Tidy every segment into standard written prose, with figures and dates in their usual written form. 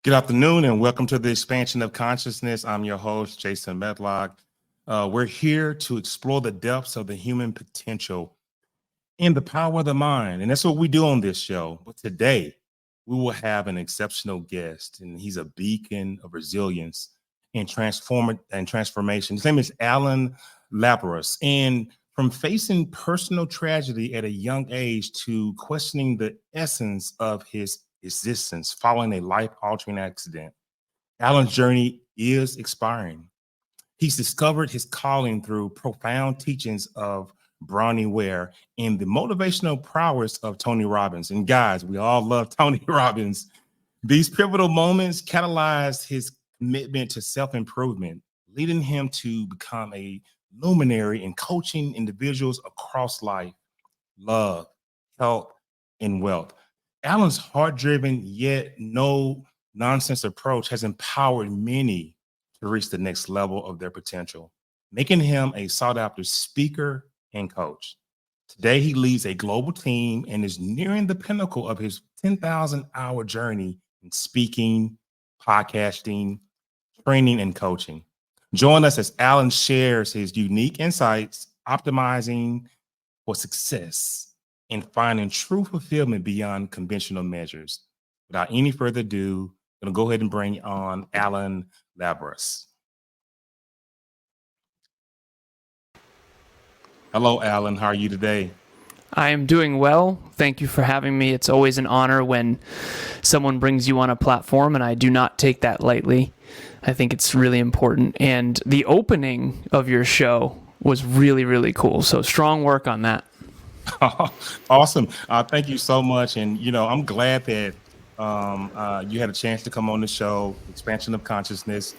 Good afternoon and welcome to the Expansion of Consciousness. I'm your host, Jason Medlock. We're here to explore the depths of the human potential and the power of the mind. And that's what we do on this show. But today, we will have an exceptional guest, and he's a beacon of resilience and transformation. His name is Alan Labras. And from facing personal tragedy at a young age to questioning the essence of his existence following a life-altering accident, Alan's journey is expiring. He's discovered his calling through profound teachings of Bronny, Ware, and the motivational prowess of Tony Robbins. And guys, we all love Tony Robbins. These pivotal moments catalyzed his commitment to self-improvement, leading him to become a luminary in coaching individuals across life, love, health, and wealth. Alan's heart-driven yet no-nonsense approach has empowered many to reach the next level of their potential, making him a sought-after speaker and coach. Today, he leads a global team and is nearing the pinnacle of his 10,000-hour journey in speaking, podcasting, training, and coaching. Join us as Alan shares his unique insights, optimizing for success and finding true fulfillment beyond conventional measures. Without any further ado, I'm going to go ahead and bring on Alan Labras. Hello, Alan. How are you today? I am doing well. Thank you for having me. It's always an honor when someone brings you on a platform, and I do not take that lightly. I think it's really important. And the opening of your show was really, really cool. So strong work on that. Awesome. Thank you so much. And, I'm glad that you had a chance to come on the show, Expansion of Consciousness.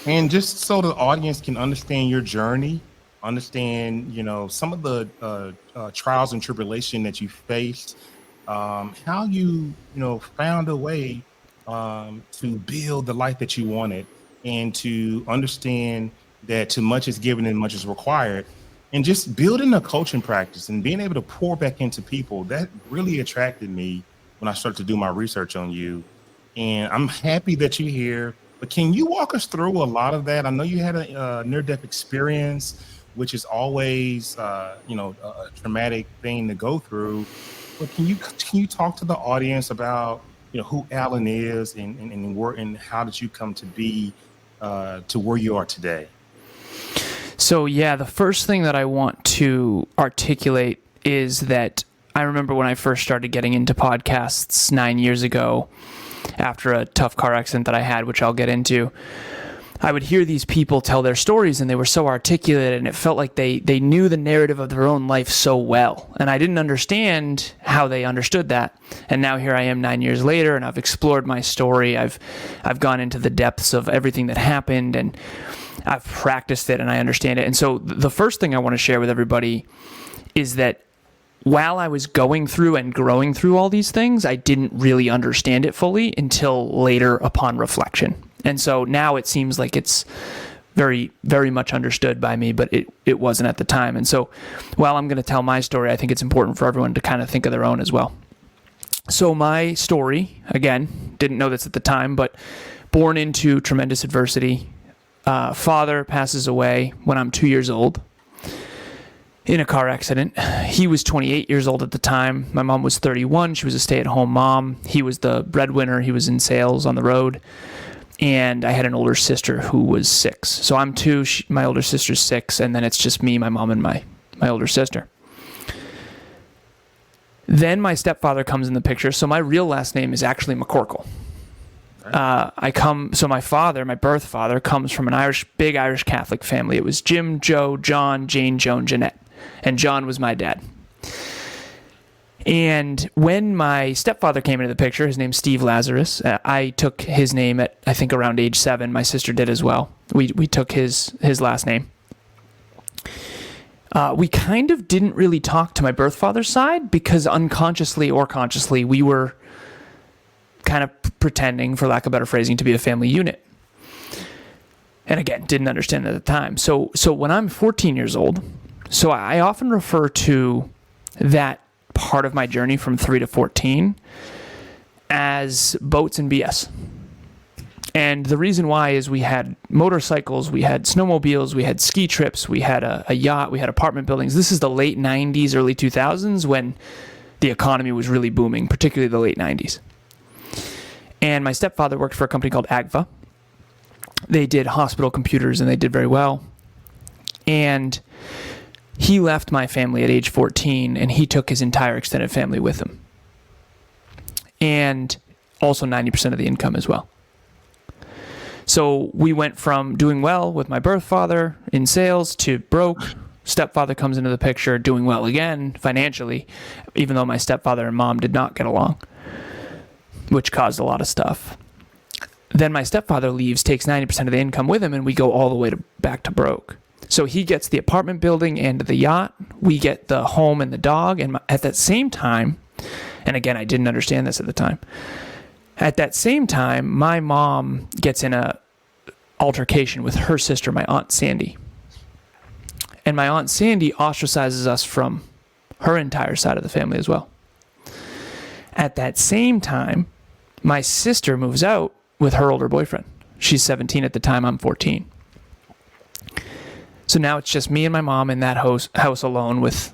And just so the audience can understand your journey, understand, some of the trials and tribulation that you faced, how you, found a way to build the life that you wanted, and to understand that too much is given and much is required. And just building a coaching practice and being able to pour back into people, that really attracted me when I started to do my research on you. And I'm happy that you're here. But can you walk us through a lot of that? I know you had a near-death experience, which is always, a traumatic thing to go through. But can you talk to the audience about, who Alan is and how did you come to be to where you are today? So yeah, the first thing that I want to articulate is that I remember when I first started getting into podcasts 9 years ago, after a tough car accident that I had, which I'll get into, I would hear these people tell their stories, and they were so articulate, and it felt like they knew the narrative of their own life so well. And I didn't understand how they understood that. And now here I am 9 years later, and I've explored my story. I've gone into the depths of everything that happened, and I've practiced it, and I understand it. And so the first thing I want to share with everybody is that while I was going through and growing through all these things, I didn't really understand it fully until later upon reflection. And so now it seems like it's very, very much understood by me, but it wasn't at the time. And so while I'm going to tell my story, I think it's important for everyone to kind of think of their own as well. So my story, again, didn't know this at the time, but born into tremendous adversity. Father passes away when I'm 2 years old in a car accident. He was 28 years old at the time. My mom was 31. She was a stay-at-home mom. He was the breadwinner. He was in sales on the road. And I had an older sister who was 6. So I'm 2, my older sister's 6, and then it's just me, my mom, and my older sister. Then my stepfather comes in the picture. So my real last name is actually McCorkle. So my father, my birth father, comes from an big Irish Catholic family. It was Jim, Joe, John, Jane, Joan, Jeanette. And John was my dad. And when my stepfather came into the picture, his name's Steve Lazaros. I took his name at, I think, around age 7. My sister did as well. We took his last name. We kind of didn't really talk to my birth father's side because unconsciously or consciously, we were kind of pretending, for lack of better phrasing, to be a family unit. And again, didn't understand at the time. So when I'm 14 years old, so I often refer to that part of my journey from 3 to 14 as boats and BS. And the reason why is we had motorcycles, we had snowmobiles, we had ski trips, we had a yacht, we had apartment buildings. This is the late 90s, early 2000s when the economy was really booming, particularly the late 90s. And my stepfather worked for a company called Agfa. They did hospital computers and they did very well. And he left my family at age 14 and he took his entire extended family with him. And also 90% of the income as well. So we went from doing well with my birth father in sales to broke. Stepfather comes into the picture, doing well again financially, even though my stepfather and mom did not get along, which caused a lot of stuff. Then my stepfather leaves, takes 90% of the income with him, and we go all the way back to broke. So he gets the apartment building and the yacht. We get the home and the dog. And at that same time, and again, I didn't understand this at the time. At that same time, my mom gets in a altercation with her sister, my Aunt Sandy. And my Aunt Sandy ostracizes us from her entire side of the family as well. At that same time, my sister moves out with her older boyfriend. She's 17 at the time, I'm 14. So now it's just me and my mom in that house alone with,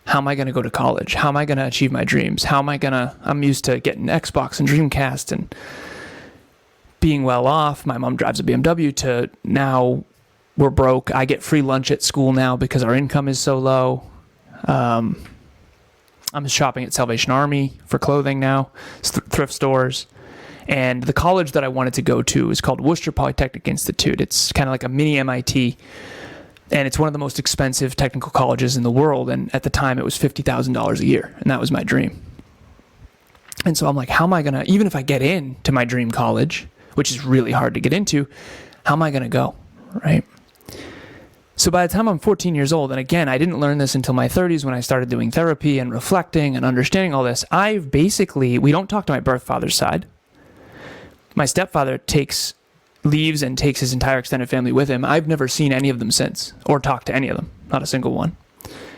how am I going to go to college? How am I going to achieve my dreams? I'm used to getting Xbox and Dreamcast and being well off. My mom drives a BMW to now we're broke. I get free lunch at school now because our income is so low. I'm shopping at Salvation Army for clothing now, thrift stores. And the college that I wanted to go to is called Worcester Polytechnic Institute. It's kind of like a mini MIT. And it's one of the most expensive technical colleges in the world. And at the time, it was $50,000 a year. And that was my dream. And so I'm like, how am I going to, even if I get into my dream college, which is really hard to get into, how am I going to go, right? So by the time I'm 14 years old, and again, I didn't learn this until my 30s when I started doing therapy and reflecting and understanding all this, we don't talk to my birth father's side. My stepfather leaves and takes his entire extended family with him. I've never seen any of them since or talked to any of them, not a single one.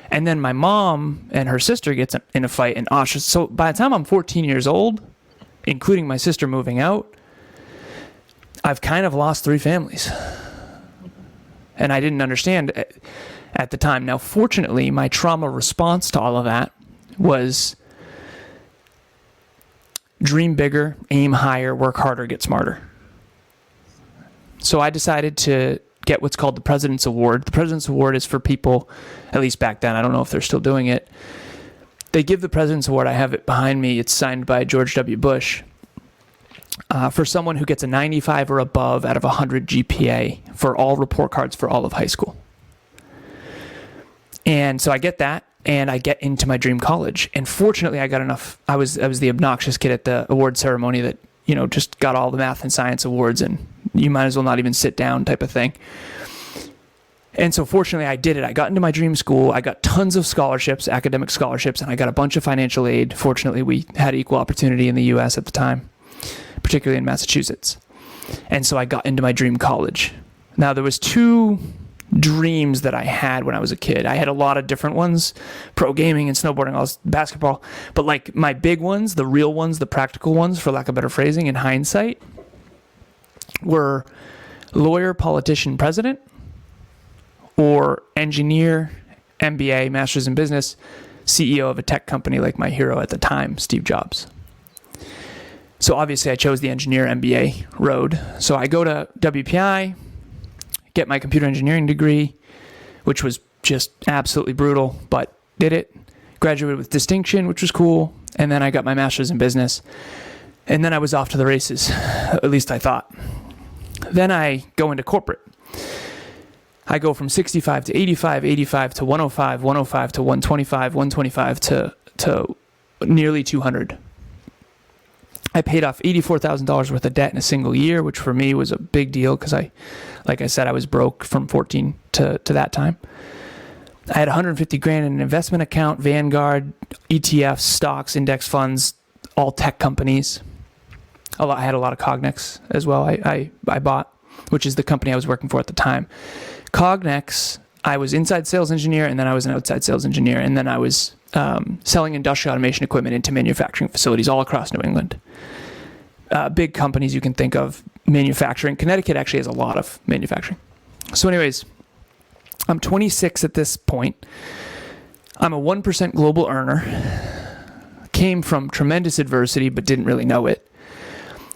And then my mom and her sister gets in a fight and ostracized. So by the time I'm 14 years old, including my sister moving out, I've kind of lost 3 families. And I didn't understand at the time. Now, fortunately, my trauma response to all of that was dream bigger, aim higher, work harder, get smarter. So I decided to get what's called the President's Award. The President's Award is for people, at least back then, I don't know if they're still doing it. They give the President's Award, I have it behind me, it's signed by George W. Bush, for someone who gets a 95 or above out of 100 GPA for all report cards for all of high school. And so I get that, and I get into my dream college. And fortunately, I got enough. I was the obnoxious kid at the award ceremony that, just got all the math and science awards, and you might as well not even sit down type of thing. And so fortunately, I did it. I got into my dream school. I got tons of scholarships, academic scholarships, and I got a bunch of financial aid. Fortunately, we had equal opportunity in the U.S. at the time, particularly in Massachusetts. And so I got into my dream college. Now, there was 2 dreams that I had when I was a kid. I had a lot of different ones, pro gaming and snowboarding, all this, basketball. But like my big ones, the real ones, the practical ones, for lack of better phrasing, in hindsight, were lawyer, politician, president, or engineer, MBA, master's in business, CEO of a tech company like my hero at the time, Steve Jobs. So obviously I chose the engineer MBA road. So I go to WPI, get my computer engineering degree, which was just absolutely brutal, but did it. Graduated with distinction, which was cool. And then I got my master's in business. And then I was off to the races, at least I thought. Then I go into corporate. I go from 65 to 85, 85 to 105, 105 to 125, 125 to nearly 200. I paid off $84,000 worth of debt in a single year, which for me was a big deal because like I said, I was broke from 14 to that time. I had 150 grand in an investment account, Vanguard, ETFs, stocks, index funds, all tech companies. I had a lot of Cognex as well. I bought, which is the company I was working for at the time. Cognex, I was inside sales engineer, and then I was an outside sales engineer, and then I was selling industrial automation equipment into manufacturing facilities all across New England. Big companies you can think of, manufacturing. Connecticut actually has a lot of manufacturing. So anyways, I'm 26 at this point. I'm a 1% global earner. Came from tremendous adversity, but didn't really know it.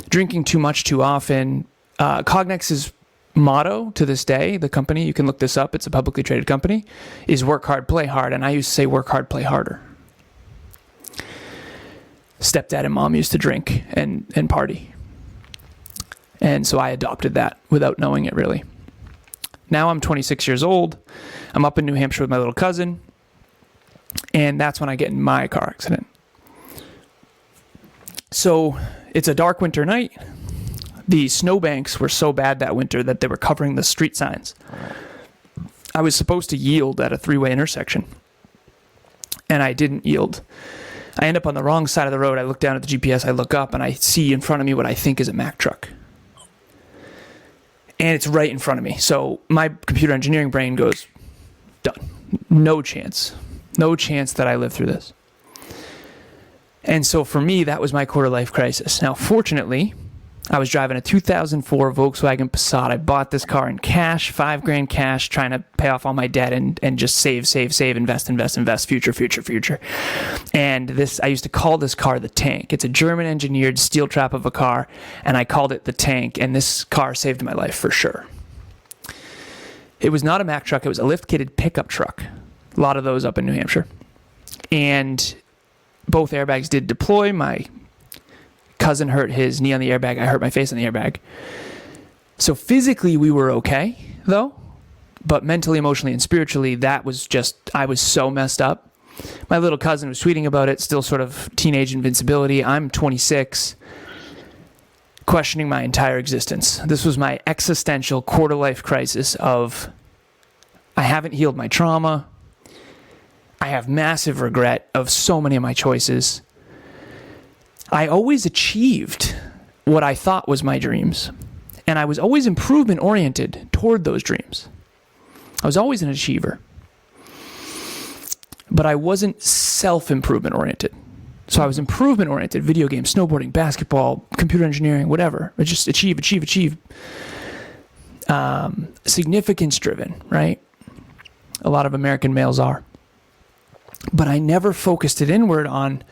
Drinking too much too often. Cognex's motto to this day, the company, you can look this up, it's a publicly traded company, is work hard, play hard. And I used to say work hard, play harder. Stepdad and mom used to drink and party. And so I adopted that without knowing it really. Now I'm 26 years old. I'm up in New Hampshire with my little cousin. And that's when I get in my car accident. So it's a dark winter night. The snowbanks were so bad that winter that they were covering the street signs. I was supposed to yield at a three-way intersection, and I didn't yield. I end up on the wrong side of the road. I look down at the GPS, I look up, and I see in front of me what I think is a Mack truck. And it's right in front of me. So my computer engineering brain goes, done. No chance. No chance that I live through this. And so for me, that was my quarter life crisis. Now, fortunately, I was driving a 2004 Volkswagen Passat. I bought this car in cash, $5,000 cash, trying to pay off all my debt and just save, invest, future. And this, I used to call this car the Tank. It's a German engineered steel trap of a car, and I called it the Tank, and this car saved my life for sure. It was not a Mack truck. It was a lift-kitted pickup truck. A lot of those up in New Hampshire. And both airbags did deploy. My cousin hurt his knee on the airbag. I hurt my face on the airbag. So physically we were okay, though. But mentally, emotionally, and spiritually, that was just, I was so messed up. My little cousin was tweeting about it, still sort of teenage invincibility. I'm 26, questioning my entire existence. This was my existential quarter-life crisis of, I haven't healed my trauma. I have massive regret of so many of my choices. I always achieved what I thought was my dreams. And I was always improvement-oriented toward those dreams. I was always an achiever. But I wasn't self-improvement-oriented. So I was improvement-oriented, video games, snowboarding, basketball, computer engineering, whatever. I just achieve. Significance-driven, right? A lot of American males are. But I never focused it inward on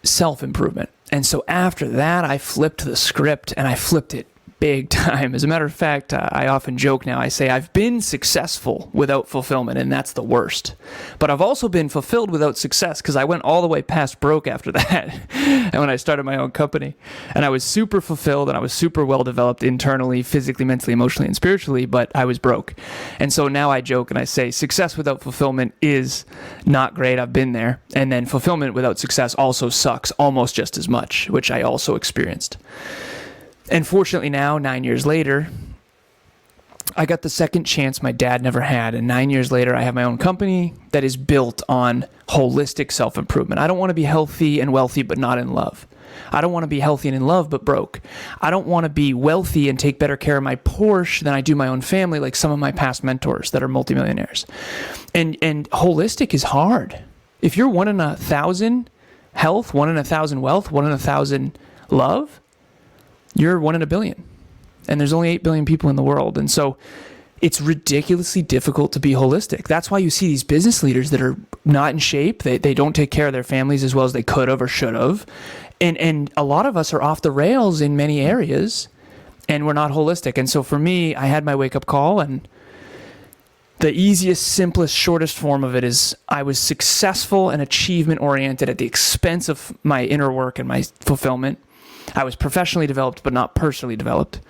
self-improvement. And so after that, I flipped the script, and I flipped it big time. As a matter of fact, I often joke now, I say I've been successful without fulfillment, and that's the worst. But I've also been fulfilled without success, because I went all the way past broke after that. And when I started my own company, and I was super fulfilled, and I was super well developed internally, physically, mentally, emotionally, and spiritually, but I was broke. And so now I joke and I say success without fulfillment is not great. I've been there. And then fulfillment without success also sucks almost just as much, which I also experienced. And fortunately now, 9 years later, I got the second chance my dad never had. And 9 years later, I have my own company that is built on holistic self-improvement. I don't want to be healthy and wealthy, but not in love. I don't want to be healthy and in love, but broke. I don't want to be wealthy and take better care of my Porsche than I do my own family, like some of my past mentors that are multimillionaires. And holistic is hard. If you're 1 in 1,000 health, 1 in 1,000 wealth, 1 in 1,000 love, you're 1 in a billion. And there's only 8 billion people in the world. And so it's ridiculously difficult to be holistic. That's why you see these business leaders that are not in shape. They don't take care of their families as well as they could have or should have. And a lot of us are off the rails in many areas, and we're not holistic. And so for me, I had my wake-up call, and the easiest, simplest, shortest form of it is I was successful and achievement-oriented at the expense of my inner work and my fulfillment. I was professionally developed, but not personally developed.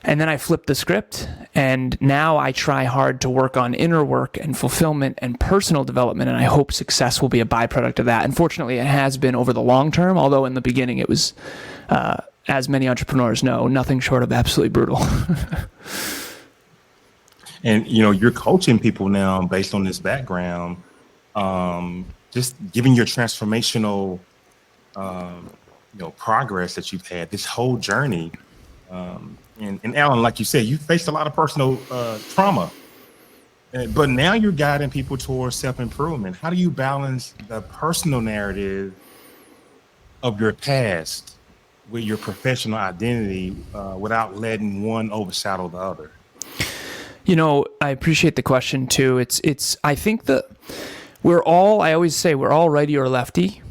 And then I flipped the script, and now I try hard to work on inner work and fulfillment and personal development, and I hope success will be a byproduct of that. And fortunately, it has been over the long term, although in the beginning it was, as many entrepreneurs know, nothing short of absolutely brutal. And, you're coaching people now based on this background, just giving your transformational progress that you've had, this whole journey. And Alan, like you said, you faced a lot of personal trauma, but now you're guiding people towards self-improvement. How do you balance the personal narrative of your past with your professional identity without letting one overshadow the other? I appreciate the question too. I think that I always say we're all righty or lefty,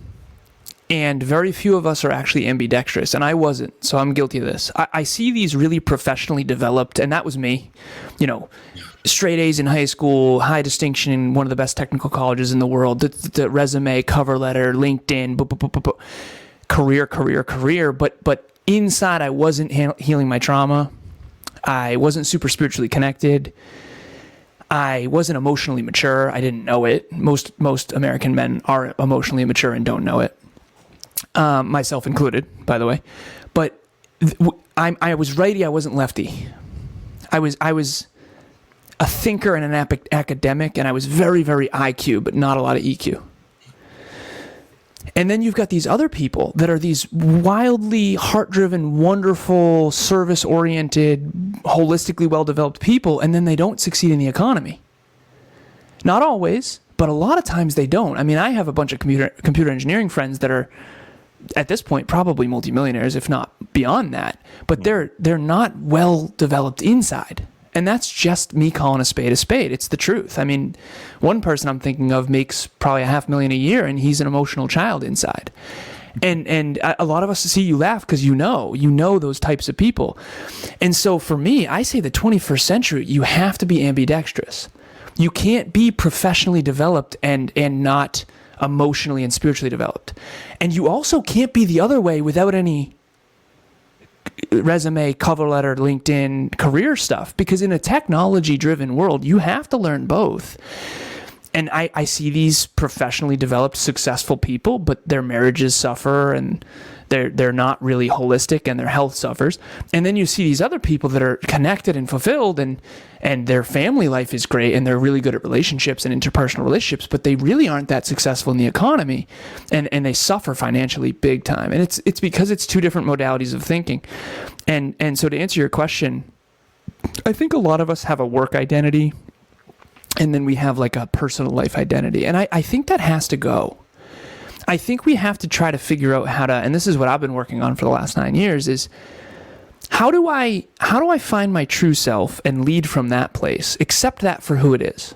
and very few of us are actually ambidextrous, and I wasn't, so I'm guilty of this. I see these really professionally developed, and that was me, straight A's in high school, high distinction in one of the best technical colleges in the world, the resume, cover letter, LinkedIn, career, but inside I wasn't healing my trauma. I wasn't super spiritually connected. I wasn't emotionally mature. I didn't know it. Most American men are emotionally immature and don't know it. Myself included, by the way. But I was righty. I wasn't lefty. I was a thinker and an academic, and I was very, very IQ, but not a lot of EQ. And then you've got these other people that are these wildly heart-driven, wonderful, service-oriented, holistically well-developed people, and then they don't succeed in the economy. Not always, but a lot of times they don't. I mean, I have a bunch of computer engineering friends that are, at this point, probably multimillionaires, if not beyond that. But they're not well-developed inside. And that's just me calling a spade a spade. It's the truth. I mean, one person I'm thinking of makes probably $500,000 a year, and he's an emotional child inside. And a lot of us see you laugh because you know those types of people. And so for me, I say the 21st century, you have to be ambidextrous. You can't be professionally developed and not emotionally and spiritually developed. And you also can't be the other way without any resume, cover letter, LinkedIn, career stuff, because in a technology-driven world, you have to learn both. And I see these professionally developed, successful people, but their marriages suffer, and they're not really holistic, and their health suffers. And then you see these other people that are connected and fulfilled, and their family life is great, and they're really good at relationships and interpersonal relationships, but they really aren't that successful in the economy, and they suffer financially big time. And it's because it's two different modalities of thinking. And so to answer your question, I think a lot of us have a work identity, and then we have like a personal life identity. And I think that has to go. I think we have to try to figure out how to, and this is what I've been working on for the last 9 years, is how do I find my true self and lead from that place, accept that for who it is,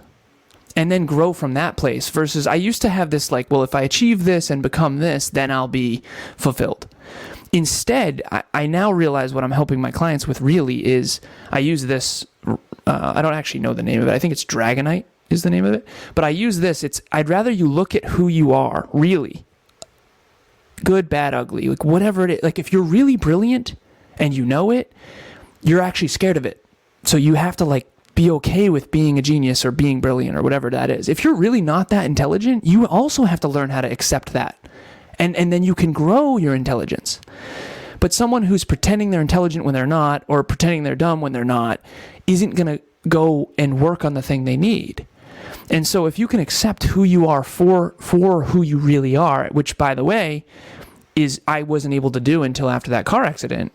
and then grow from that place, versus I used to have this like, well, if I achieve this and become this, then I'll be fulfilled. Instead, I now realize what I'm helping my clients with really is, I use this, I don't actually know the name of it. I think it's Dragonite is the name of it. But I use this. I'd rather you look at who you are, really. Good, bad, ugly, like whatever it is. Like if you're really brilliant and you know it, you're actually scared of it. So you have to like be okay with being a genius or being brilliant or whatever that is. If you're really not that intelligent, you also have to learn how to accept that. And then you can grow your intelligence. But someone who's pretending they're intelligent when they're not, or pretending they're dumb when they're not, isn't going to go and work on the thing they need. And so if you can accept who you are for who you really are, which, by the way, is I wasn't able to do until after that car accident.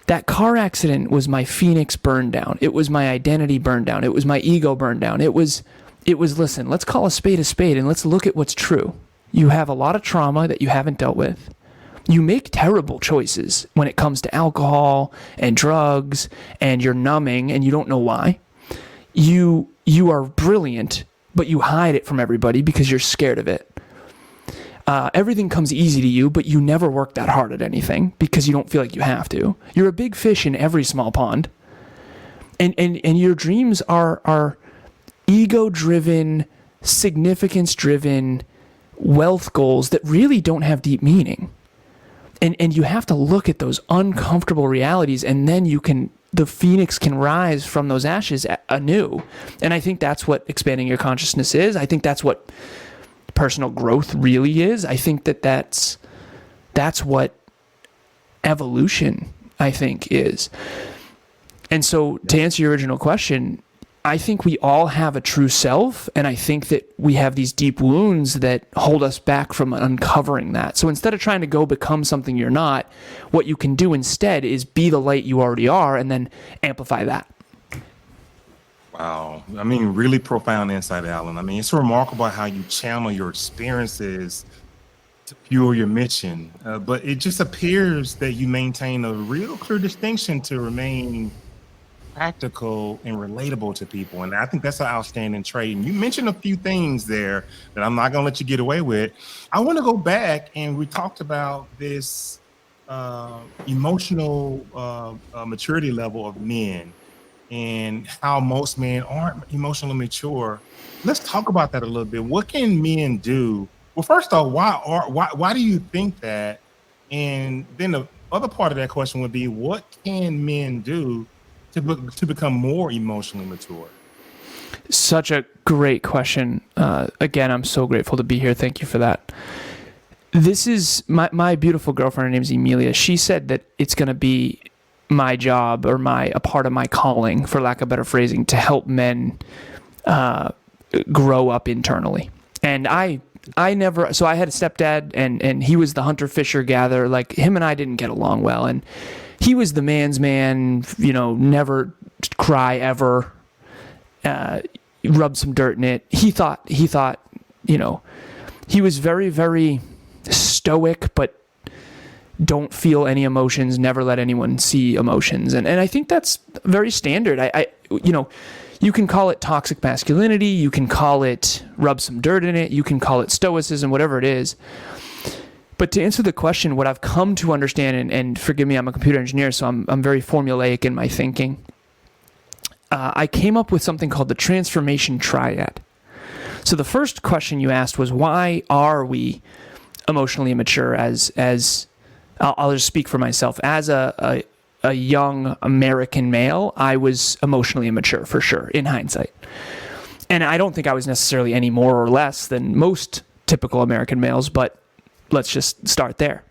That car accident was my phoenix burned down. It was my identity burned down. It was my ego burned down. It was, listen, let's call a spade and let's look at what's true. You have a lot of trauma that you haven't dealt with. You make terrible choices when it comes to alcohol and drugs, and you're numbing and you don't know why. You are brilliant, but you hide it from everybody because you're scared of it. Everything comes easy to you, but you never work that hard at anything because you don't feel like you have to. You're a big fish in every small pond. And your dreams are ego-driven, significance-driven wealth goals that really don't have deep meaning. And you have to look at those uncomfortable realities, and then the phoenix can rise from those ashes anew. And I think that's what expanding your consciousness is. I think that's what personal growth really is. I think that's what evolution, I think, is. And so to answer your original question, I think we all have a true self, and I think that we have these deep wounds that hold us back from uncovering that. So instead of trying to go become something you're not, what you can do instead is be the light you already are and then amplify that. Wow. I mean, really profound insight, Alan. I mean, it's remarkable how you channel your experiences to fuel your mission. But it just appears that you maintain a real clear distinction to remain practical and relatable to people. And I think that's an outstanding trait. And you mentioned a few things there that I'm not going to let you get away with. I want to go back, and we talked about this emotional maturity level of men and how most men aren't emotionally mature. Let's talk about that a little bit. What can men do? Well, first off, why do you think that? And then the other part of that question would be, what can men do to become more emotionally mature? Such a great question. Again, I'm so grateful to be here. Thank you for that. This is my beautiful girlfriend. Her name's Emilia. She said that it's going to be my job, or a part of my calling, for lack of better phrasing, to help men grow up internally. And I never, so I had a stepdad, and he was the hunter, fisher, gatherer. Like, him and I didn't get along well. And he was the man's man, never cry ever, rub some dirt in it. He thought, he was very, very stoic, but don't feel any emotions, never let anyone see emotions. And I think that's very standard. You can call it toxic masculinity, you can call it rub some dirt in it, you can call it stoicism, whatever it is. But to answer the question, what I've come to understand, and forgive me, I'm a computer engineer, so I'm very formulaic in my thinking. I came up with something called the transformation triad. So the first question you asked was, why are we emotionally immature? As I'll just speak for myself. As a young American male, I was emotionally immature, for sure, in hindsight. And I don't think I was necessarily any more or less than most typical American males, but let's just start there.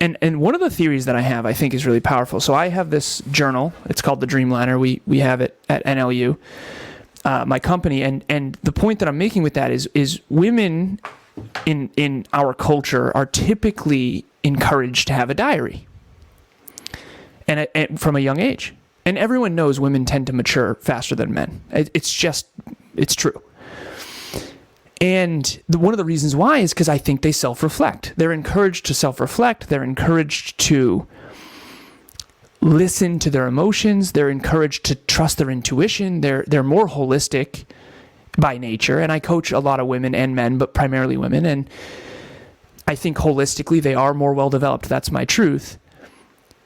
And one of the theories that I have, I think, is really powerful. So I have this journal. It's called the Dreamliner. We have it at NLU, my company. And the point that I'm making with that is women in our culture are typically encouraged to have a diary, and from a young age. And everyone knows women tend to mature faster than men. It's true. And one of the reasons why is because I think they self-reflect. They're encouraged to self-reflect. They're encouraged to listen to their emotions. They're encouraged to trust their intuition. They're more holistic by nature. And I coach a lot of women and men, but primarily women. And I think holistically they are more well-developed. That's my truth.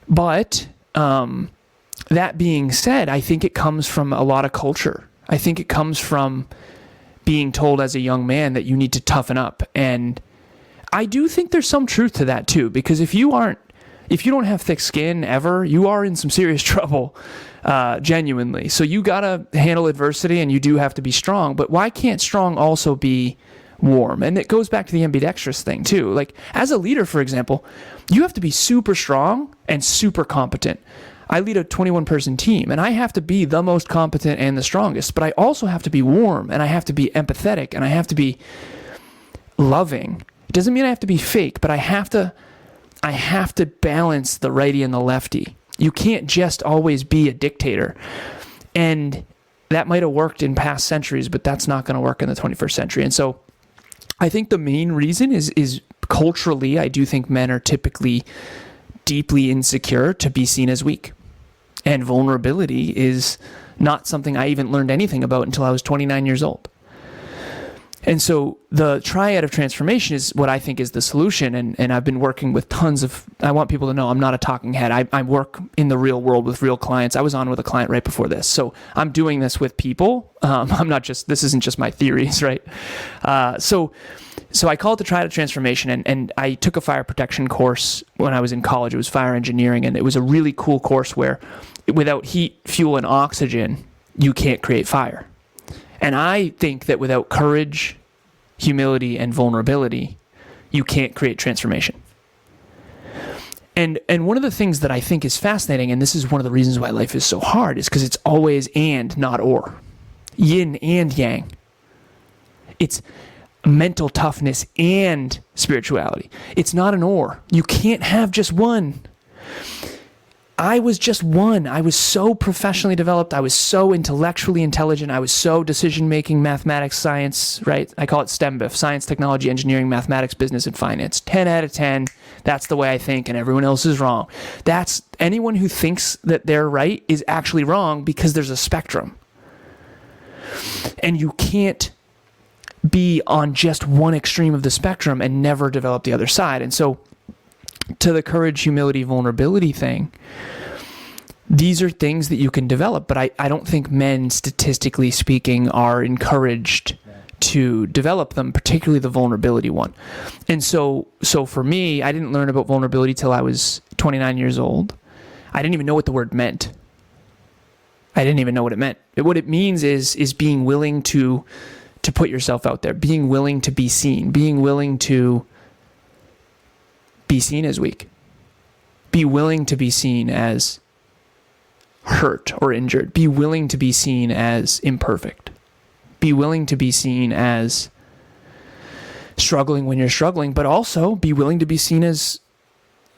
But that being said, I think it comes from a lot of culture. I think it comes from being told as a young man that you need to toughen up. And I do think there's some truth to that too, because if you don't have thick skin ever, you are in some serious trouble, genuinely. So you gotta handle adversity, and you do have to be strong. But why can't strong also be warm? And it goes back to the ambidextrous thing too. Like, as a leader, for example, you have to be super strong and super competent. I lead a 21-person team, and I have to be the most competent and the strongest, but I also have to be warm, and I have to be empathetic, and I have to be loving. It doesn't mean I have to be fake, but I have to balance the righty and the lefty. You can't just always be a dictator. And that might have worked in past centuries, but that's not going to work in the 21st century. And so I think the main reason is culturally, I do think men are typically deeply insecure to be seen as weak. And vulnerability is not something I even learned anything about until I was 29 years old. And so the triad of transformation is what I think is the solution. And I've been working with I want people to know I'm not a talking head. I work in the real world with real clients. I was on with a client right before this. So I'm doing this with people. This isn't just my theories, right? So I call it the triad of transformation. And I took a fire protection course when I was in college. It was fire engineering. And it was a really cool course where without heat, fuel, and oxygen, you can't create fire. And I think that without courage, humility, and vulnerability, you can't create transformation. And one of the things that I think is fascinating, and this is one of the reasons why life is so hard, is because it's always and, not or. Yin and yang. It's mental toughness and spirituality. It's not an or. You can't have just one. I was just one. I was so professionally developed. I was so intellectually intelligent. I was so decision-making, mathematics, science, right? I call it STEMBIF, science, technology, engineering, mathematics, business, and finance. 10 out of 10. That's the way I think, and everyone else is wrong. That's anyone who thinks that they're right is actually wrong because there's a spectrum. And you can't be on just one extreme of the spectrum and never develop the other side. And so to the courage, humility, vulnerability thing, these are things that you can develop, but I don't think men, statistically speaking, are encouraged to develop them, particularly the vulnerability one. And so for me, I didn't learn about vulnerability till I was 29 years old. I didn't even know what the word meant. I didn't even know what it meant. What it means is being willing to put yourself out there, being willing to be seen, being willing to be seen as weak. Be willing to be seen as hurt or injured. Be willing to be seen as imperfect. Be willing to be seen as struggling when you're struggling, but also be willing to be seen as,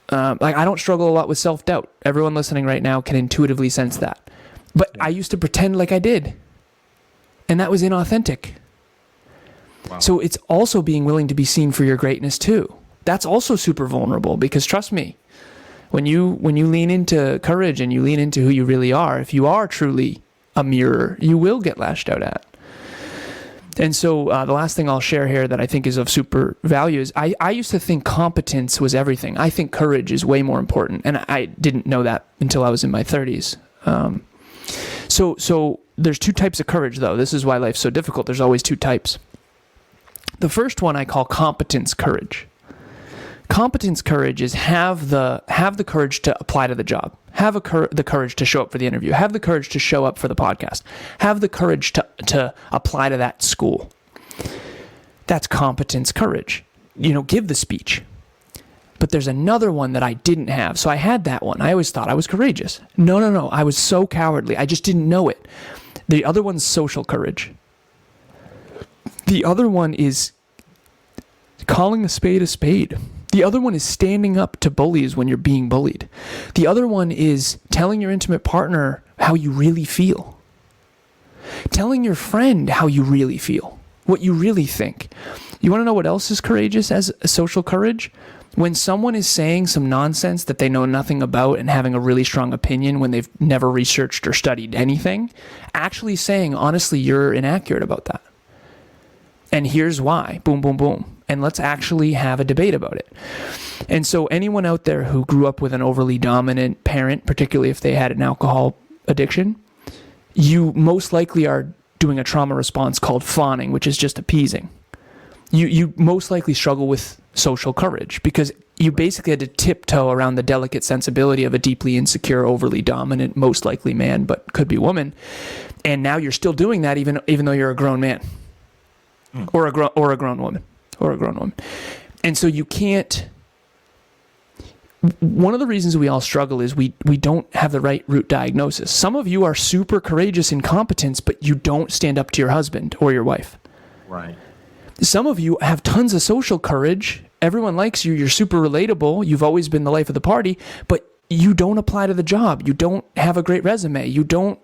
I don't struggle a lot with self-doubt. Everyone listening right now can intuitively sense that. But I used to pretend like I did. And that was inauthentic. Wow. So it's also being willing to be seen for your greatness too. That's also super vulnerable because trust me, when you lean into courage and you lean into who you really are, if you are truly a mirror, you will get lashed out at. And so the last thing I'll share here that I think is of super value is I used to think competence was everything. I think courage is way more important. And I didn't know that until I was in my 30s. So there's two types of courage though. This is why life's so difficult. There's always two types. The first one I call competence courage. Competence courage is have the courage to apply to the job. Have the courage to show up for the interview. Have the courage to show up for the podcast. Have the courage to apply to that school. That's competence courage. Give the speech. But there's another one that I didn't have. So I had that one. I always thought I was courageous. No. I was so cowardly. I just didn't know it. The other one's social courage. The other one is calling a spade a spade. The other one is standing up to bullies when you're being bullied. The other one is telling your intimate partner how you really feel. Telling your friend how you really feel, what you really think. You want to know what else is courageous as a social courage? When someone is saying some nonsense that they know nothing about and having a really strong opinion when they've never researched or studied anything, actually saying, honestly, you're inaccurate about that. And here's why. Boom, boom, boom. And let's actually have a debate about it. And so anyone out there who grew up with an overly dominant parent, particularly if they had an alcohol addiction, you most likely are doing a trauma response called fawning, which is just appeasing. You most likely struggle with social courage because you basically had to tiptoe around the delicate sensibility of a deeply insecure, overly dominant, most likely man, but could be woman. And now you're still doing that even though you're a grown man or a grown woman. And so you can't. One of the reasons we all struggle is we don't have the right root diagnosis. Some of you are super courageous in competence, but you don't stand up to your husband or your wife. Right. Some of you have tons of social courage. Everyone likes you. You're super relatable. You've always been the life of the party, but you don't apply to the job. You don't have a great resume. You don't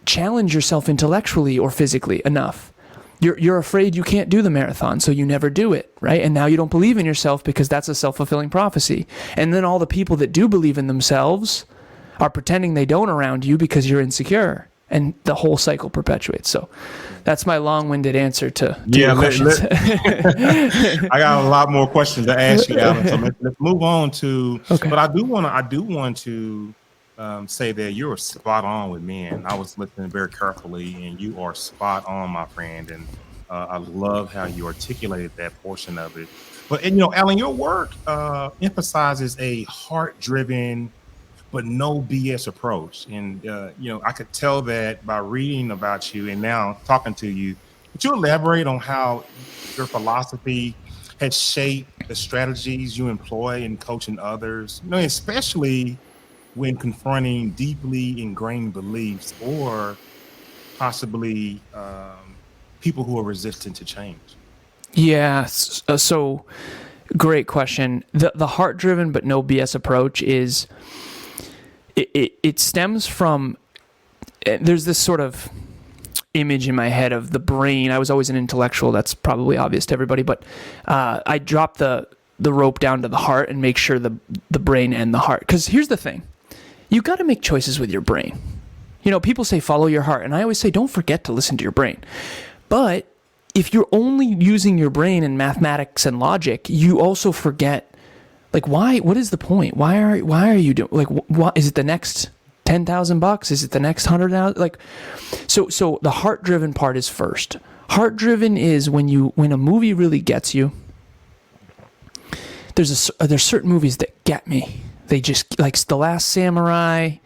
challenge yourself intellectually or physically enough. You're afraid you can't do the marathon, so you never do it, right? And now you don't believe in yourself because that's a self-fulfilling prophecy. And then all the people that do believe in themselves are pretending they don't around you because you're insecure. And the whole cycle perpetuates. So that's my long-winded answer to your questions. I got a lot more questions to ask you, Alan. So let's move on to. Okay. But I do want to say that you're spot on with men. I was listening very carefully, and you are spot on, my friend. And I love how you articulated that portion of it. But Alan, your work emphasizes a heart-driven but no BS approach. And, I could tell that by reading about you and now talking to you. Would you elaborate on how your philosophy has shaped the strategies you employ in coaching others, especially when confronting deeply ingrained beliefs or possibly people who are resistant to change? Yeah. So great question. The heart-driven but no BS approach is it stems from, there's this sort of image in my head of the brain. I was always an intellectual. That's probably obvious to everybody, but I drop the rope down to the heart and make sure the brain and the heart. Because here's the thing. You got to make choices with your brain. You know, people say follow your heart, and I always say don't forget to listen to your brain. But if you're only using your brain in mathematics and logic, you also forget, like, why? What is the point? Why are you doing? Like, what is it? The next $10,000? Is it the next 100,000? Like, so the heart-driven part is first. Heart-driven is when a movie really gets you. There's certain movies that get me. They just, like The Last Samurai,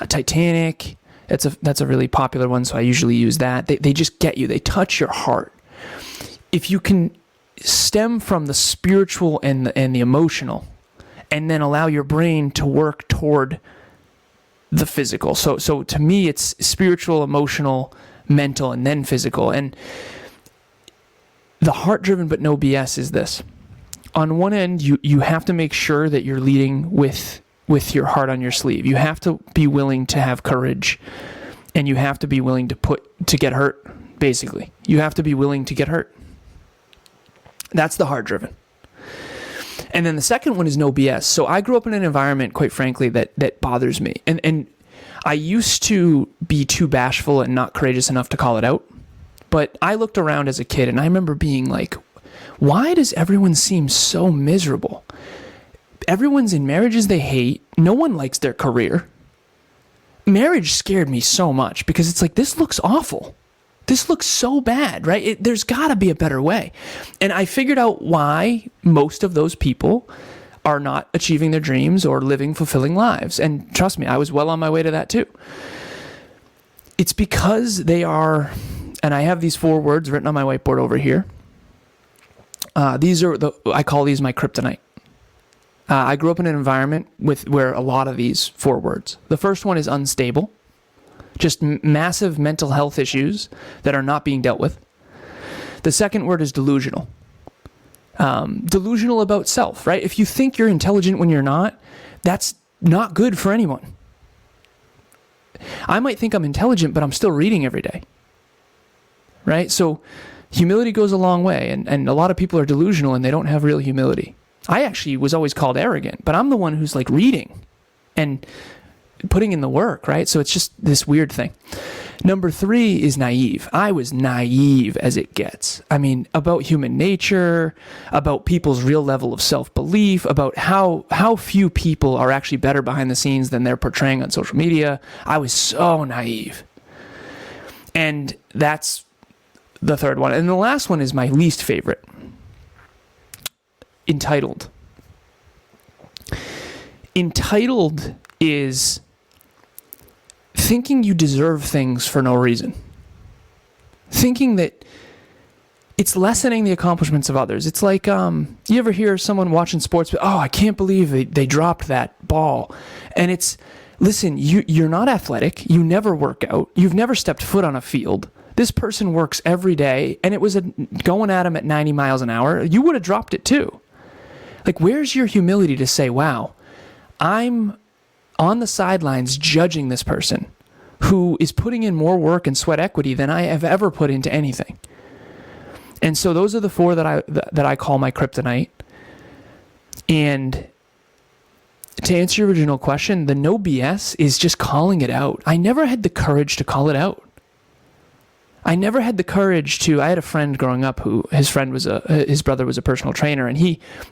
Titanic. That's a really popular one, so I usually use that. They just get you. They touch your heart. If you can stem from the spiritual and the emotional, and then allow your brain to work toward the physical. So to me, it's spiritual, emotional, mental, and then physical. And the heart-driven but no BS is this. On one end, you have to make sure that you're leading with your heart on your sleeve. You have to be willing to have courage, and you have to be willing to get hurt, basically. You have to be willing to get hurt. That's the heart-driven. And then the second one is no BS. So I grew up in an environment, quite frankly, that bothers me. And I used to be too bashful and not courageous enough to call it out. But I looked around as a kid, and I remember being like, why does everyone seem so miserable? Everyone's in marriages they hate. No one likes their career. Marriage scared me so much because it's like, this looks awful. This looks so bad, right? There's got to be a better way. And I figured out why most of those people are not achieving their dreams or living fulfilling lives. And trust me, I was well on my way to that too. It's because they are, and I have these 4 words written on my whiteboard over here. I call these my kryptonite. I grew up in an environment where a lot of these 4 words. The first one is unstable. Just massive mental health issues that are not being dealt with. The second word is delusional. Delusional about self, right? If you think you're intelligent when you're not, that's not good for anyone. I might think I'm intelligent, but I'm still reading every day, right? So humility goes a long way, and a lot of people are delusional and they don't have real humility. I actually was always called arrogant, but I'm the one who's like reading and putting in the work, right? So it's just this weird thing. Number 3 is naive. I was naive as it gets. I mean, about human nature, about people's real level of self-belief, about how few people are actually better behind the scenes than they're portraying on social media. I was so naive. And that's the third one. And the last one is my least favorite. Entitled. Entitled is thinking you deserve things for no reason. Thinking that it's lessening the accomplishments of others. It's like, you ever hear someone watching sports, oh, I can't believe they dropped that ball. And it's, listen, you're not athletic. You never work out. You've never stepped foot on a field. This person works every day, and it was going at him at 90 miles an hour. You would have dropped it too. Like, where's your humility to say, wow, I'm on the sidelines judging this person who is putting in more work and sweat equity than I have ever put into anything. And so those are the 4 that I call my kryptonite. And to answer your original question, the no BS is just calling it out. I never had the courage to call it out. I never had the courage to. I had a friend growing up who his brother was a personal trainer, and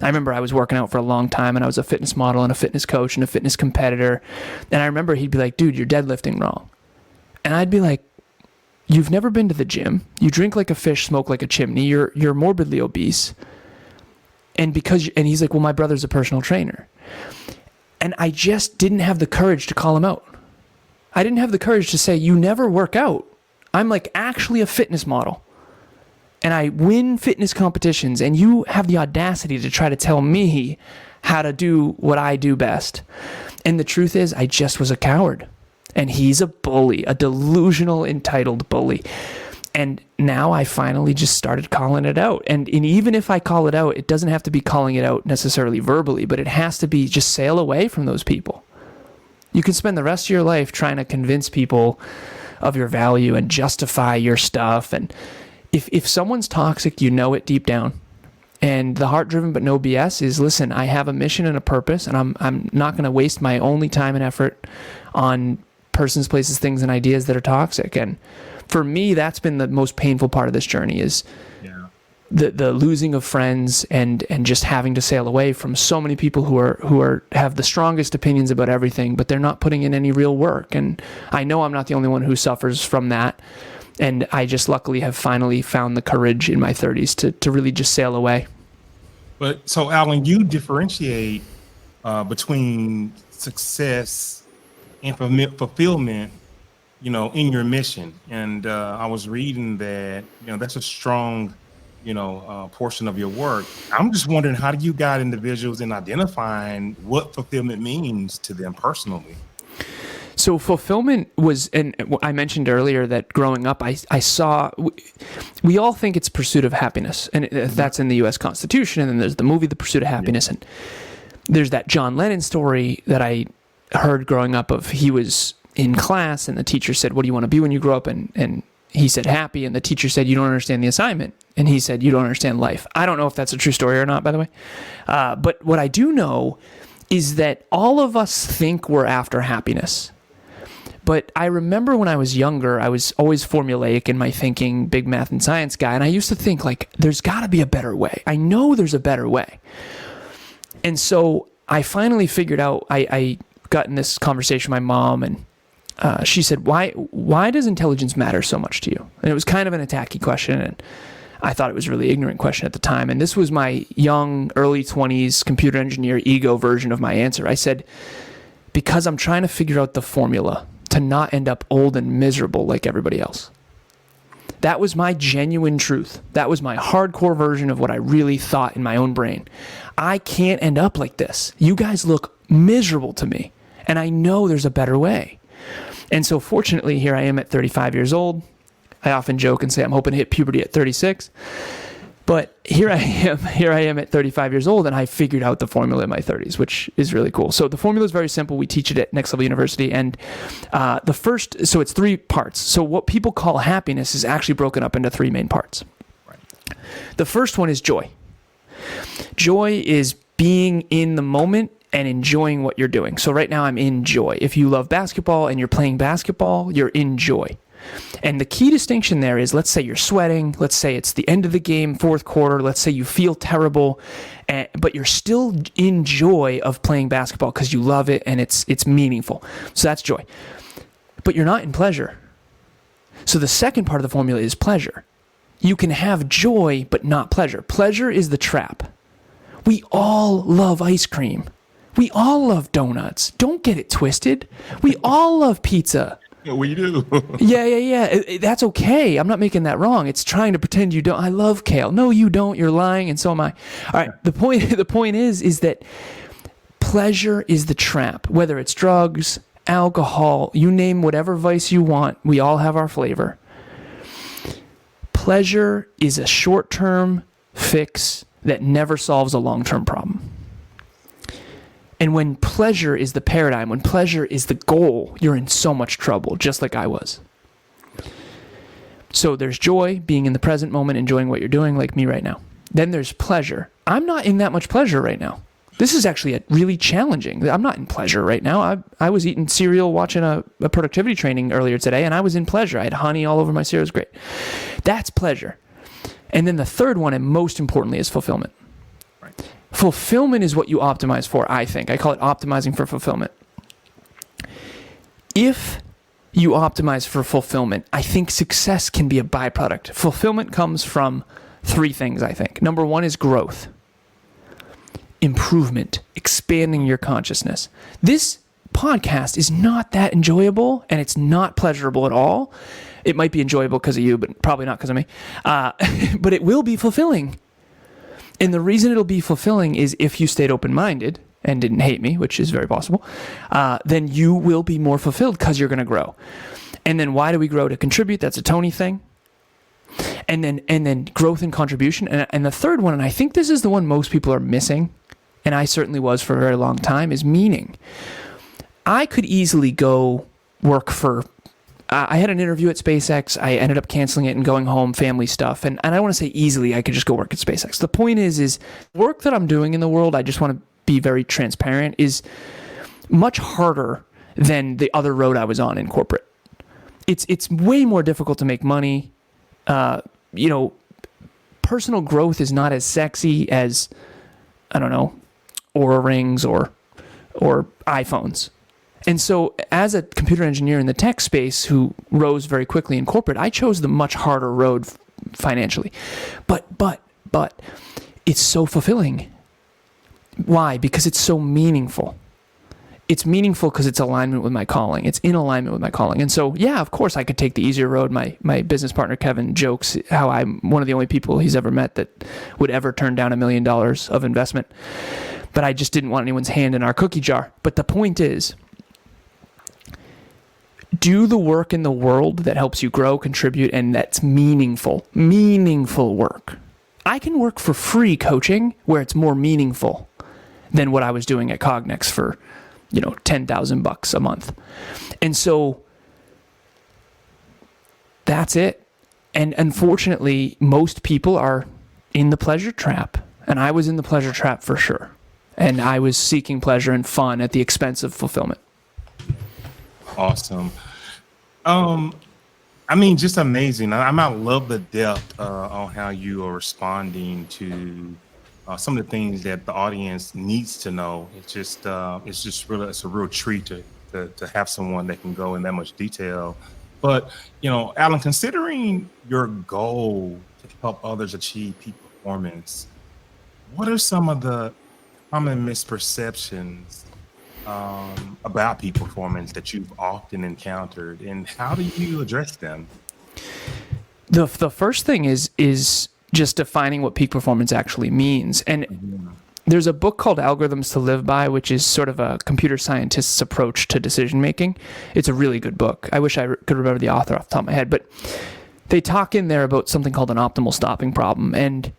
I remember I was working out for a long time, and I was a fitness model and a fitness coach and a fitness competitor, and I remember he'd be like, "Dude, you're deadlifting wrong," and I'd be like, "You've never been to the gym. You drink like a fish, smoke like a chimney. You're morbidly obese," and he's like, "Well, my brother's a personal trainer," and I just didn't have the courage to call him out. I didn't have the courage to say, "You never work out. I'm like actually a fitness model, and I win fitness competitions, and you have the audacity to try to tell me how to do what I do best." And the truth is, I just was a coward, and he's a bully, a delusional, entitled bully. And now I finally just started calling it out. And even if I call it out, it doesn't have to be calling it out necessarily verbally, but it has to be just sail away from those people. You can spend the rest of your life trying to convince people of your value and justify your stuff. And if someone's toxic, you know it deep down. And the heart-driven but no BS is, listen, I have a mission and a purpose, and I'm not going to waste my only time and effort on persons, places, things, and ideas that are toxic. And for me, that's been the most painful part of this journey is the losing of friends and just having to sail away from so many people who have the strongest opinions about everything, but they're not putting in any real work. And I know I'm not the only one who suffers from that. And I just luckily have finally found the courage in my 30s to really just sail away. But so, Alan, you differentiate between success and fulfillment, in your mission. And I was reading that, that's a strong, portion of your work. I'm just wondering, how do you guide individuals in identifying what fulfillment means to them personally? So fulfillment was, and I mentioned earlier that growing up, I saw, we all think it's pursuit of happiness, and that's in the U.S. Constitution, and then there's the movie The Pursuit of Happiness, and there's that John Lennon story that I heard growing up of, he was in class, and the teacher said, what do you want to be when you grow up? And he said, happy, and the teacher said, you don't understand the assignment, and he said, you don't understand life. I don't know if that's a true story or not, by the way, but what I do know is that all of us think we're after happiness. But I remember when I was younger, I was always formulaic in my thinking, big math and science guy. And I used to think, like, there's got to be a better way. I know there's a better way. And so I finally figured out, I got in this conversation with my mom, and she said, why does intelligence matter so much to you? And it was kind of an attacky question, and I thought it was a really ignorant question at the time. And this was my young, early 20s computer engineer ego version of my answer. I said, because I'm trying to figure out the formula to not end up old and miserable like everybody else. That was my genuine truth. That was my hardcore version of what I really thought in my own brain. I can't end up like this. You guys look miserable to me, and I know there's a better way. And so fortunately, here I am at 35 years old. I often joke and say I'm hoping to hit puberty at 36. But here I am at 35 years old, and I figured out the formula in my 30s, which is really cool. So the formula is very simple. We teach it at Next Level University. And so it's 3 parts. So what people call happiness is actually broken up into 3 main parts. Right. The first one is joy. Joy is being in the moment and enjoying what you're doing. So right now I'm in joy. If you love basketball and you're playing basketball, you're in joy. And the key distinction there is, let's say you're sweating, let's say it's the end of the game, 4th quarter, let's say you feel terrible, but you're still in joy of playing basketball because you love it and it's meaningful. So that's joy. But you're not in pleasure. So the second part of the formula is pleasure. You can have joy but not pleasure. Pleasure is the trap. We all love ice cream. We all love donuts. Don't get it twisted. We all love pizza. We do. Yeah. That's okay. I'm not making that wrong. It's trying to pretend you don't. I love kale. No, you don't. You're lying, and so am I. All right. The point is that pleasure is the trap. Whether it's drugs, alcohol, you name whatever vice you want, we all have our flavor. Pleasure is a short-term fix that never solves a long-term problem. And when pleasure is the paradigm, when pleasure is the goal, you're in so much trouble, just like I was. So there's joy, being in the present moment, enjoying what you're doing, like me right now. Then there's pleasure. I'm not in that much pleasure right now. This is actually really challenging. I'm not in pleasure right now. I was eating cereal, watching a productivity training earlier today, and I was in pleasure. I had honey all over my cereal. It was great. That's pleasure. And then the third one, and most importantly, is fulfillment. Fulfillment is what you optimize for, I think. I call it optimizing for fulfillment. If you optimize for fulfillment, I think success can be a byproduct. Fulfillment comes from 3 things, I think. Number 1 is growth, improvement, expanding your consciousness. This podcast is not that enjoyable, and it's not pleasurable at all. It might be enjoyable because of you, but probably not because of me. But it will be fulfilling. And the reason it'll be fulfilling is if you stayed open-minded and didn't hate me, which is very possible, then you will be more fulfilled because you're going to grow. And then why do we grow? To contribute. That's a Tony thing. And then growth and contribution. And the third one, and I think this is the one most people are missing, and I certainly was for a very long time, is meaning. I could easily go work for, I had an interview at SpaceX. I ended up canceling it and going home, family stuff. And I don't want to say easily I could just go work at SpaceX. The point is work that I'm doing in the world, I just want to be very transparent, is much harder than the other road I was on in corporate. It's way more difficult to make money. Personal growth is not as sexy as, I don't know, Oura rings or iPhones. And so as a computer engineer in the tech space who rose very quickly in corporate, I chose the much harder road financially. But it's so fulfilling. Why? Because it's so meaningful. It's meaningful because it's alignment with my calling. It's in alignment with my calling. And so, yeah, of course I could take the easier road. My business partner, Kevin, jokes how I'm one of the only people he's ever met that would ever turn down $1 million of investment. But I just didn't want anyone's hand in our cookie jar. But the point is, do the work in the world that helps you grow, contribute, and that's meaningful work. I can work for free coaching where it's more meaningful than what I was doing at Cognex for, $10,000 a month. And so that's it. And unfortunately, most people are in the pleasure trap. And I was in the pleasure trap for sure. And I was seeking pleasure and fun at the expense of fulfillment. Awesome. Just amazing. I love the depth on how you are responding to some of the things that the audience needs to know. It's just it's a real treat to have someone that can go in that much detail. But Alan, considering your goal to help others achieve peak performance, what are some of the common misperceptions about peak performance that you've often encountered, and how do you address them? The first thing is just defining what peak performance actually means. And there's a book called Algorithms to Live By, which is sort of a computer scientist's approach to decision making. It's a really good book. I wish I could remember the author off the top of my head, but they talk in there about something called an optimal stopping problem. And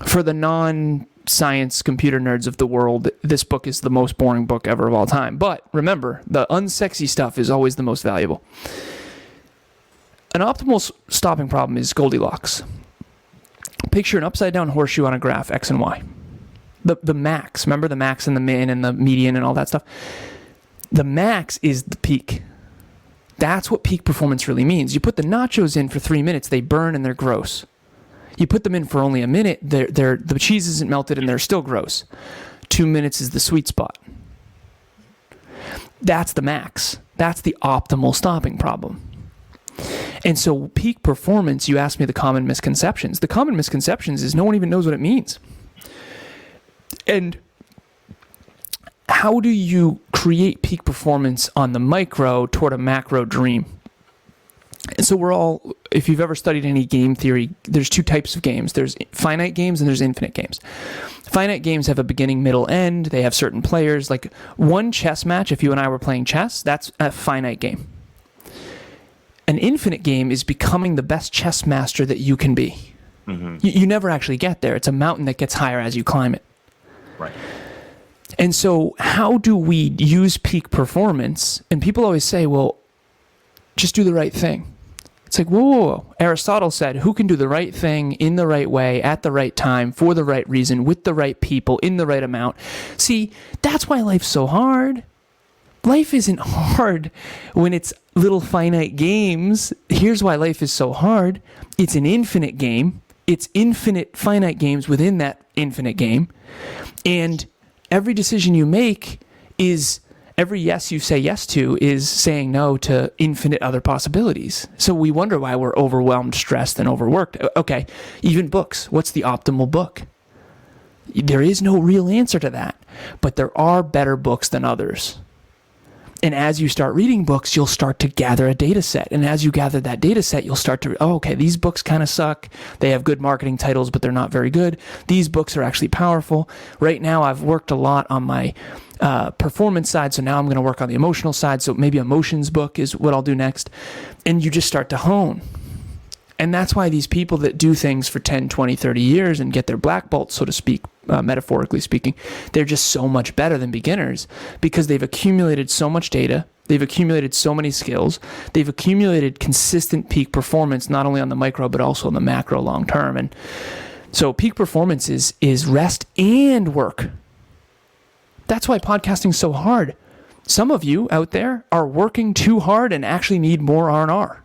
for the non-science computer nerds of the world, this book is the most boring book ever of all time. But remember, the unsexy stuff is always the most valuable. An optimal stopping problem is Goldilocks. Picture an upside-down horseshoe on a graph, X and Y. The max, remember the max and the min and the median and all that stuff? The max is the peak. That's what peak performance really means. You put the nachos in for 3 minutes, they burn and they're gross. You put them in for only a minute, the cheese isn't melted and they're still gross. 2 minutes is the sweet spot. That's the max. That's the optimal stopping problem. And so peak performance, you asked me the common misconceptions. The common misconceptions is no one even knows what it means. And how do you create peak performance on the micro toward a macro dream? And so if you've ever studied any game theory, there's two types of games. There's finite games and there's infinite games. Finite games have a beginning, middle, end. They have certain players. Like one chess match, if you and I were playing chess, that's a finite game. An infinite game is becoming the best chess master that you can be. Mm-hmm. You never actually get there. It's a mountain that gets higher as you climb it. Right. And so how do we use peak performance? And people always say, well, just do the right thing. It's like, whoa. Aristotle said, who can do the right thing in the right way, at the right time, for the right reason, with the right people, in the right amount? See, that's why life's so hard. Life isn't hard when it's little finite games. Here's why life is so hard. It's an infinite game. It's infinite finite games within that infinite game. And every decision you make is, every yes you say yes to is saying no to infinite other possibilities. So we wonder why we're overwhelmed, stressed, and overworked. Okay, even books. What's the optimal book? There is no real answer to that. But there are better books than others. And as you start reading books, you'll start to gather a data set. And as you gather that data set, you'll start to, okay, these books kind of suck. They have good marketing titles, but they're not very good. These books are actually powerful. Right now, I've worked a lot on my performance side, so now I'm going to work on the emotional side. So maybe emotions book is what I'll do next. And you just start to hone. And that's why these people that do things for 10, 20, 30 years and get their black belt, so to speak, metaphorically speaking, they're just so much better than beginners because they've accumulated so much data. They've accumulated so many skills. They've accumulated consistent peak performance, not only on the micro, but also on the macro long term. And so peak performance is rest and work. That's why podcasting is so hard. Some of you out there are working too hard and actually need more R&R.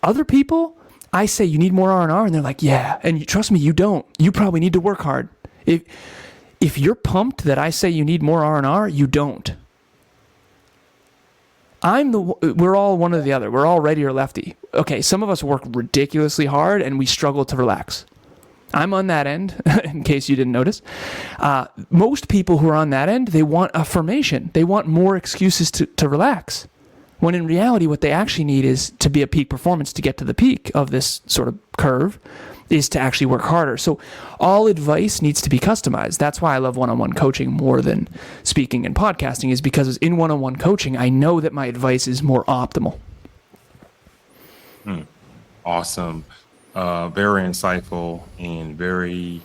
Other people, I say you need more R&R, and they're like, yeah. And trust me, you don't. You probably need to work hard. If you're pumped that I say you need more R&R, you don't. We're all one or the other. We're all righty or lefty. Okay, some of us work ridiculously hard, and we struggle to relax. I'm on that end, in case you didn't notice. Most people who are on that end, they want affirmation. They want more excuses to relax. When in reality, what they actually need is to be a peak performance to get to the peak of this sort of curve is to actually work harder. So all advice needs to be customized. That's why I love one-on-one coaching more than speaking and podcasting, is because in one-on-one coaching, I know that my advice is more optimal. Awesome. Very insightful and very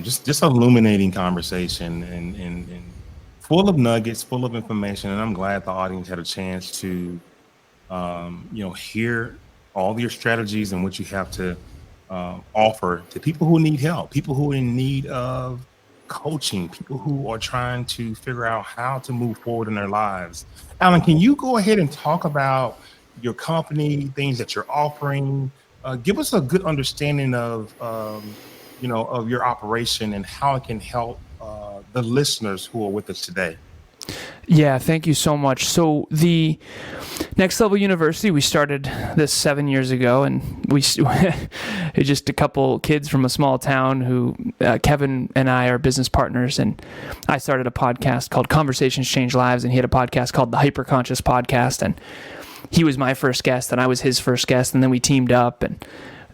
just illuminating conversation and full of nuggets, full of information. And I'm glad the audience had a chance to hear all your strategies and what you have to offer to people who need help, people who are in need of coaching, people who are trying to figure out how to move forward in their lives. Alan, can you go ahead and talk about your company, things that you're offering? Give us a good understanding of your operation and how it can help the listeners who are with us today. Yeah, thank you so much. So the Next Level University, we started this 7 years ago, and it's just a couple kids from a small town who, Kevin and I are business partners, and I started a podcast called Conversations Change Lives, and he had a podcast called the Hyperconscious Podcast, and he was my first guest, and I was his first guest, and then we teamed up, and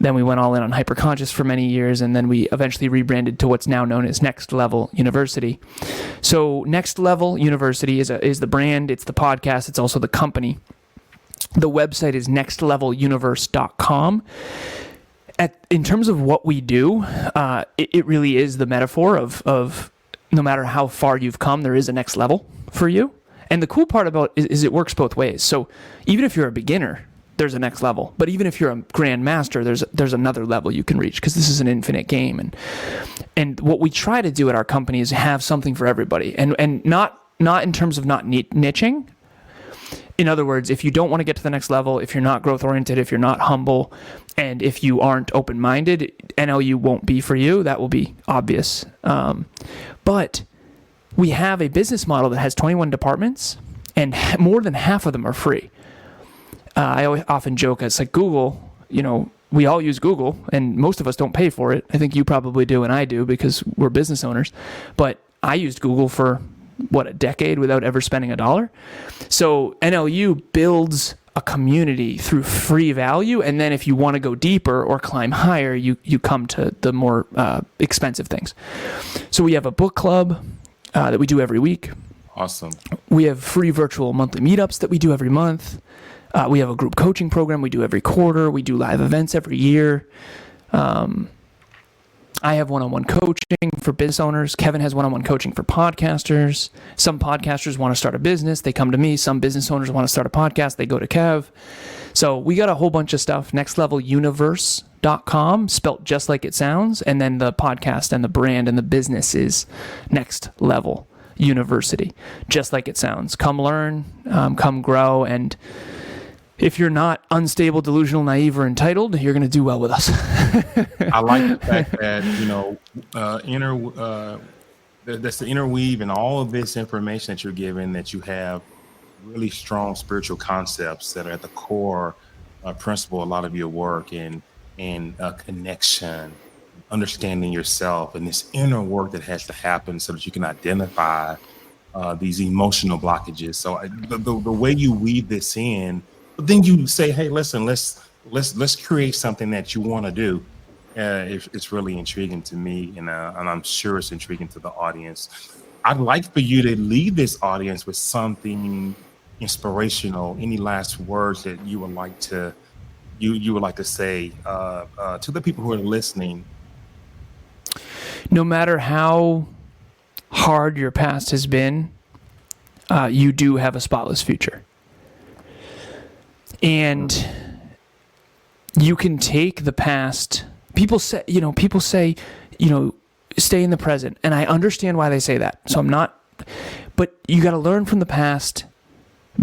then we went all in on Hyperconscious for many years, and then we eventually rebranded to what's now known as Next Level University. So Next Level University is the brand, it's the podcast, it's also the company. The website is nextleveluniverse.com. In terms of what we do, it really is the metaphor of no matter how far you've come, there is a next level for you. And the cool part about it is it works both ways. So even if you're a beginner, there's a next level. But even if you're a grandmaster, there's another level you can reach, because this is an infinite game. And what we try to do at our company is have something for everybody, and not in terms of not niching. In other words, if you don't want to get to the next level, if you're not growth oriented, if you're not humble, and if you aren't open minded, NLU won't be for you. That will be obvious. But we have a business model that has 21 departments, and more than half of them are free. I often joke, it's like Google, we all use Google, and most of us don't pay for it. I think you probably do, and I do, because we're business owners. But I used Google for, a decade without ever spending $1. So NLU builds a community through free value, and then if you want to go deeper or climb higher, you come to the more expensive things. So we have a book club that we do every week. Awesome. We have free virtual monthly meetups that we do every month. We have a group coaching program we do every quarter. We do live events every year. I have one-on-one coaching for business owners. Kevin has one-on-one coaching for podcasters. Some podcasters want to start a business. They come to me. Some business owners want to start a podcast. They go to Kev. So we got a whole bunch of stuff. nextleveluniverse.com, spelt just like it sounds. And then the podcast and the brand and the business is Next Level University, just like it sounds. Come learn, come grow, and if you're not unstable, delusional, naive, or entitled, you're going to do well with us. I like the fact that, that's the interweave and all of this information that you're giving, that you have really strong spiritual concepts that are at the core principle of a lot of your work, and connection, understanding yourself, and this inner work that has to happen so that you can identify these emotional blockages. So the way you weave this in, but then you say, hey, listen, let's create something that you want to do. It's really intriguing to me, and I'm sure it's intriguing to the audience. I'd like for you to leave this audience with something inspirational. Any last words that you would like to you would like to say to the people who are listening? No matter how hard your past has been, you do have a spotless future. And you can take the past. People say, stay in the present. And I understand why they say that. So I'm not, but you got to learn from the past,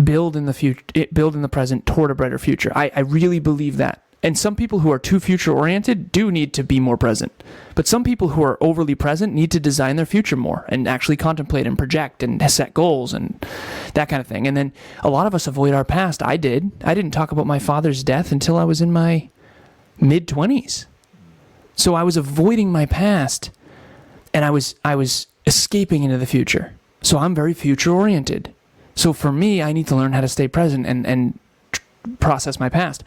build in the future, build in the present toward a brighter future. I really believe that. And some people who are too future oriented do need to be more present. But some people who are overly present need to design their future more and actually contemplate and project and set goals and that kind of thing. And then a lot of us avoid our past. I did. I didn't talk about my father's death until I was in my mid-20s. So I was avoiding my past, and I was escaping into the future. So I'm very future oriented. So for me, I need to learn how to stay present and process my past.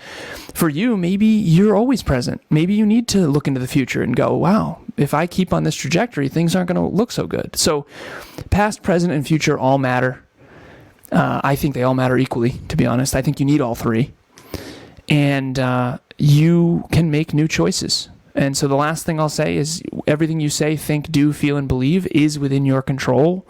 For you, maybe you're always present. Maybe you need to look into the future and go, wow, if I keep on this trajectory, things aren't going to look so good. So past, present, and future all matter. I think they all matter equally, to be honest. I think you need all three. And you can make new choices. And so the last thing I'll say is everything you say, think, do, feel, and believe is within your control.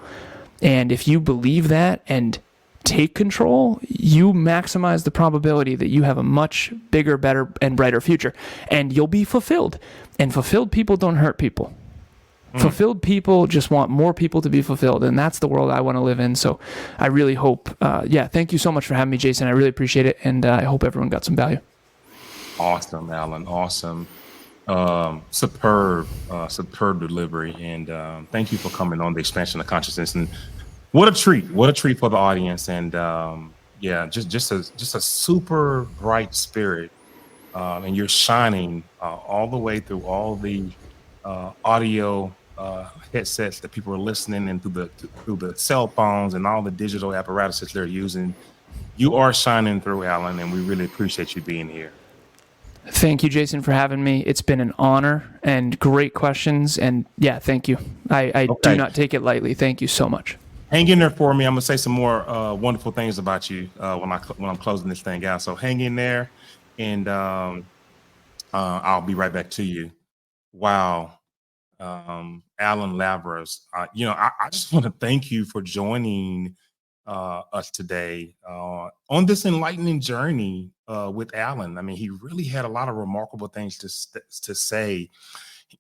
And if you believe that and take control, you maximize the probability that you have a much bigger, better, and brighter future. And you'll be fulfilled. And fulfilled people don't hurt people. Fulfilled people just want more people to be fulfilled. And that's the world I want to live in. So I really hope, thank you so much for having me, Jason. I really appreciate it. And I hope everyone got some value. Awesome, Alan. Awesome. Superb delivery. And thank you for coming on the Expansion of Consciousness. And what a treat for the audience. And just a super bright spirit. And you're shining all the way through all the audio headsets that people are listening and through the cell phones and all the digital apparatuses they're using. You are shining through, Alan, and we really appreciate you being here. Thank you, Jason, for having me. It's been an honor and great questions. And yeah, thank you. I do not take it lightly. Thank you so much. Hang in there for me. I'm gonna say some more wonderful things about you when I'm closing this thing out. So hang in there, and I'll be right back to you. Wow, Alan Labras. I just want to thank you for joining us today on this enlightening journey with Alan. I mean, he really had a lot of remarkable things to say.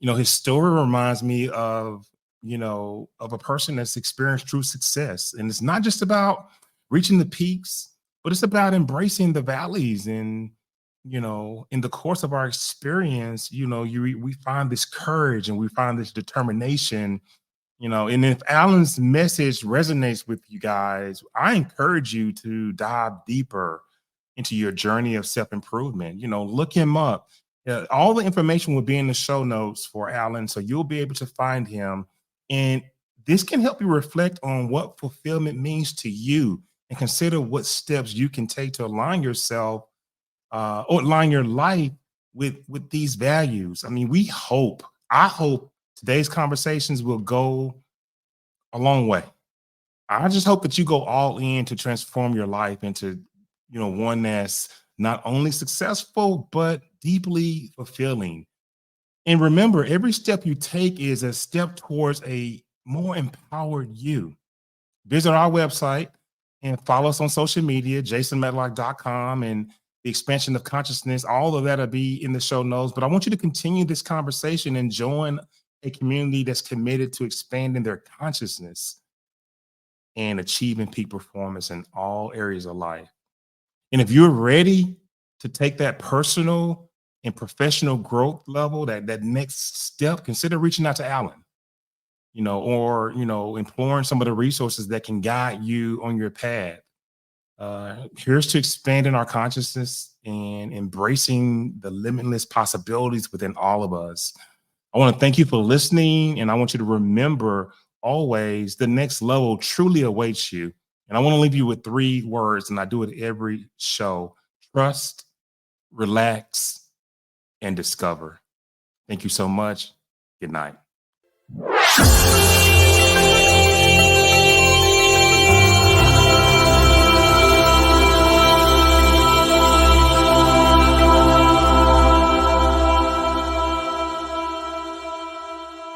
His story reminds me of a person that's experienced true success. And it's not just about reaching the peaks, but it's about embracing the valleys. And, in the course of our experience, we find this courage and we find this determination, and if Alan's message resonates with you guys, I encourage you to dive deeper into your journey of self-improvement. Look him up. All the information will be in the show notes for Alan, so you'll be able to find him. And this can help you reflect on what fulfillment means to you and consider what steps you can take to align yourself or align your life with these values. I mean, I hope today's conversations will go a long way. I just hope that you go all in to transform your life into, one that's not only successful, but deeply fulfilling. And remember, every step you take is a step towards a more empowered you. Visit our website and follow us on social media, jasonmedlock.com, and the Expansion of Consciousness. All of that will be in the show notes. But I want you to continue this conversation and join a community that's committed to expanding their consciousness and achieving peak performance in all areas of life. And if you're ready to take that personal and professional growth level, that next step, consider reaching out to Alan, or, imploring some of the resources that can guide you on your path. Here's to expanding our consciousness and embracing the limitless possibilities within all of us. I want to thank you for listening, and I want you to remember always the next level truly awaits you. And I want to leave you with 3 words, and I do it every show: trust, relax, and discover. Thank you so much. Good night.